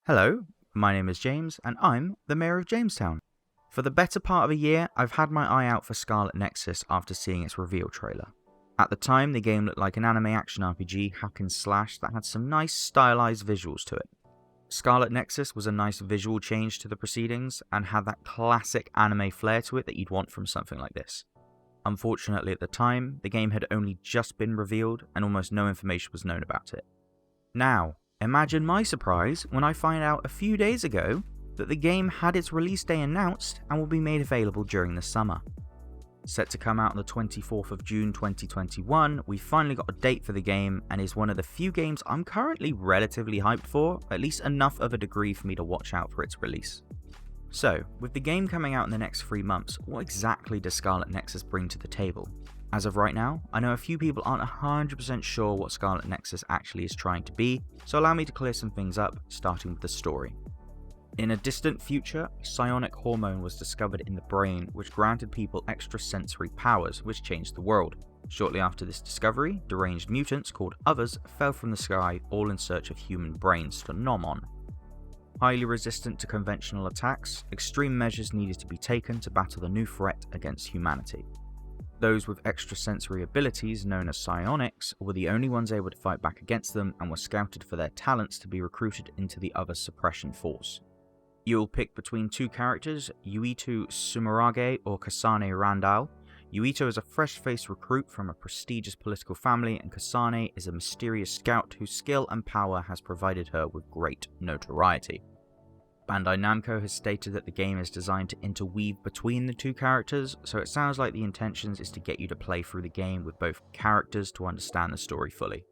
Hello, my name is James, and I'm the Mayor of Jamestown. For the better part of a year, I've had my eye out for Scarlet Nexus after seeing its reveal trailer. At the time, the game looked like an anime action RPG hack and slash that had some nice stylized visuals to it. Scarlet Nexus was a nice visual change to the proceedings, and had that classic anime flair to it that you'd want from something like this. Unfortunately at the time, the game had only just been revealed, and almost no information was known about it. Now, imagine my surprise when I find out a few days ago that the game had its release day announced and will be made available during the summer. Set to come out on the 24th of June 2021, we finally got a date for the game and is one of the few games I'm currently relatively hyped for, at least enough of a degree for me to watch out for its release. So, with the game coming out in the next 3 months, what exactly does Scarlet Nexus bring to the table? As of right now, I know a few people aren't 100% sure what Scarlet Nexus actually is trying to be, so allow me to clear some things up, starting with the story. In a distant future, a psionic hormone was discovered in the brain which granted people extrasensory powers, which changed the world. Shortly after this discovery, deranged mutants called Others fell from the sky, all in search of human brains to nom on. Highly resistant to conventional attacks, extreme measures needed to be taken to battle the new threat against humanity. Those with extrasensory abilities, known as psionics, were the only ones able to fight back against them and were scouted for their talents to be recruited into the Other suppression force. You'll pick between two characters, Yuito Sumerage or Kasane Randall. Yuito is a fresh-faced recruit from a prestigious political family, and Kasane is a mysterious scout whose skill and power has provided her with great notoriety. Bandai Namco has stated that the game is designed to interweave between the two characters, so it sounds like the intentions is to get you to play through the game with both characters to understand the story fully.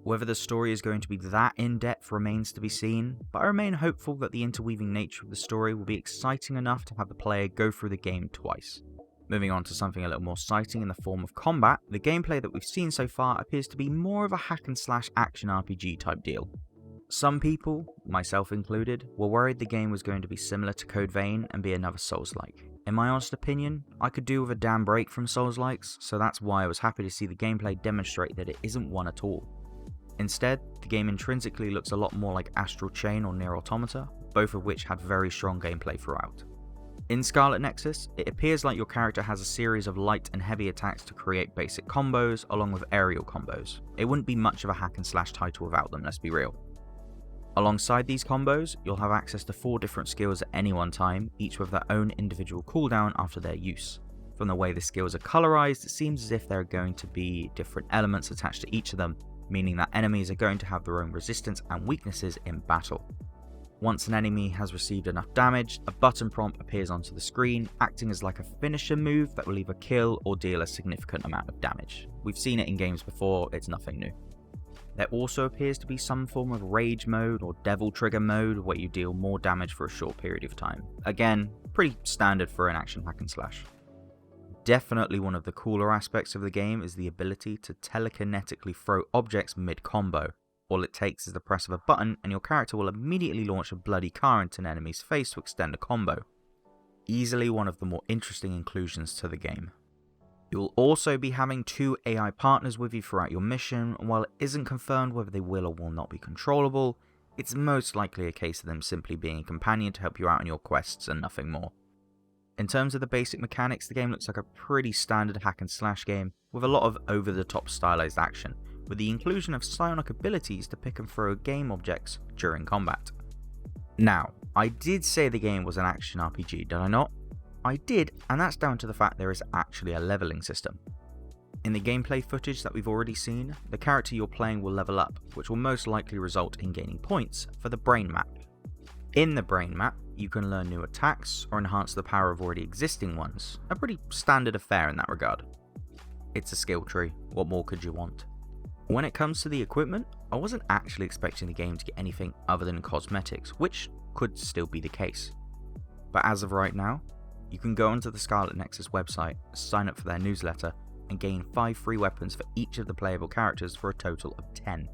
Whether the story is going to be that in-depth remains to be seen, but I remain hopeful that the interweaving nature of the story will be exciting enough to have the player go through the game twice. Moving on to something a little more exciting in the form of combat, the gameplay that we've seen so far appears to be more of a hack and slash action RPG type deal. Some people, myself included, were worried the game was going to be similar to Code Vein and be another Souls-like. In my honest opinion, I could do with a damn break from Souls-likes, so that's why I was happy to see the gameplay demonstrate that it isn't one at all. Instead, the game intrinsically looks a lot more like Astral Chain or Nier Automata, both of which had very strong gameplay throughout. In Scarlet Nexus, it appears like your character has a series of light and heavy attacks to create basic combos, along with aerial combos. It wouldn't be much of a hack and slash title without them, let's be real. Alongside these combos, you'll have access to 4 different skills at any one time, each with their own individual cooldown after their use. From the way the skills are colorized, it seems as if there are going to be different elements attached to each of them, meaning that enemies are going to have their own resistance and weaknesses in battle. Once an enemy has received enough damage, a button prompt appears onto the screen, acting as like a finisher move that will either kill or deal a significant amount of damage. We've seen it in games before, it's nothing new. There also appears to be some form of rage mode or devil trigger mode where you deal more damage for a short period of time. Again, pretty standard for an action hack and slash. Definitely one of the cooler aspects of the game is the ability to telekinetically throw objects mid-combo. All it takes is the press of a button and your character will immediately launch a bloody car into an enemy's face to extend a combo. Easily one of the more interesting inclusions to the game. You'll also be having 2 AI partners with you throughout your mission, and while it isn't confirmed whether they will or will not be controllable, it's most likely a case of them simply being a companion to help you out on your quests and nothing more. In terms of the basic mechanics, the game looks like a pretty standard hack and slash game, with a lot of over-the-top stylized action, with the inclusion of psionic abilities to pick and throw game objects during combat. Now, I did say the game was an action RPG, did I not? I did, and that's down to the fact there is actually a leveling system. In the gameplay footage that we've already seen, the character you're playing will level up, which will most likely result in gaining points for the brain map. In the brain map, you can learn new attacks or enhance the power of already existing ones, a pretty standard affair in that regard. It's a skill tree, what more could you want? When it comes to the equipment, I wasn't actually expecting the game to get anything other than cosmetics, which could still be the case. But as of right now, you can go onto the Scarlet Nexus website, sign up for their newsletter, and gain 5 free weapons for each of the playable characters for a total of 10.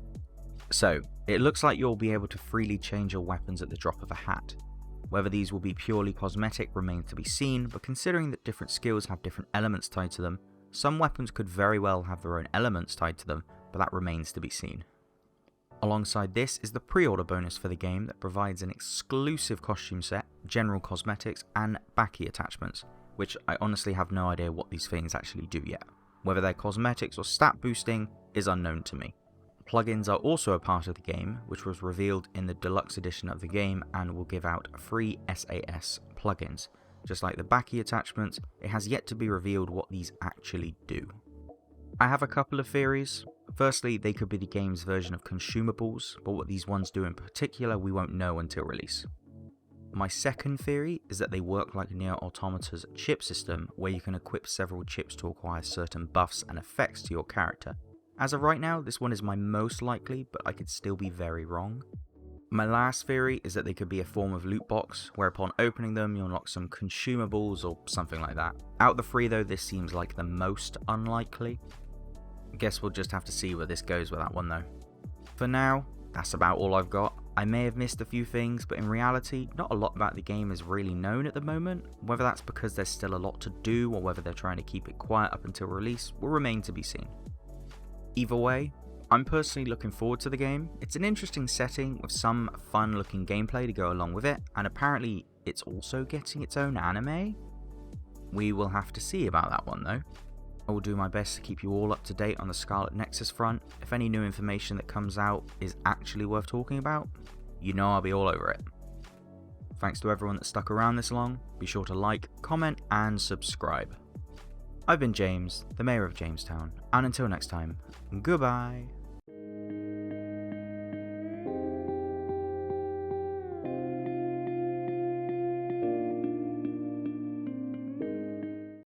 So, it looks like you'll be able to freely change your weapons at the drop of a hat. Whether these will be purely cosmetic remains to be seen, but considering that different skills have different elements tied to them, some weapons could very well have their own elements tied to them, but that remains to be seen. Alongside this is the pre-order bonus for the game that provides an exclusive costume set, general cosmetics, and backy attachments, which I honestly have no idea what these things actually do yet. Whether they're cosmetics or stat boosting is unknown to me. Plugins are also a part of the game, which was revealed in the deluxe edition of the game and will give out free SAS plugins. Just like the backy attachments, it has yet to be revealed what these actually do. I have a couple of theories. Firstly, they could be the game's version of consumables, but what these ones do in particular we won't know until release. My second theory is that they work like Nier Automata's chip system, where you can equip several chips to acquire certain buffs and effects to your character. As of right now, this one is my most likely, but I could still be very wrong. My last theory is that they could be a form of loot box, where upon opening them you unlock some consumables or something like that. Out of the three though, this seems like the most unlikely. Guess we'll just have to see where this goes with that one though. For now, that's about all I've got. I may have missed a few things, but in reality, not a lot about the game is really known at the moment. Whether that's because there's still a lot to do, or whether they're trying to keep it quiet up until release, will remain to be seen. Either way, I'm personally looking forward to the game. It's an interesting setting with some fun looking gameplay to go along with it, and apparently it's also getting its own anime? We will have to see about that one though. I will do my best to keep you all up to date on the Scarlet Nexus front. If any new information that comes out is actually worth talking about, you know I'll be all over it. Thanks to everyone that stuck around this long. Be sure to like, comment, and subscribe. I've been James, the Mayor of Jamestown, and until next time, goodbye.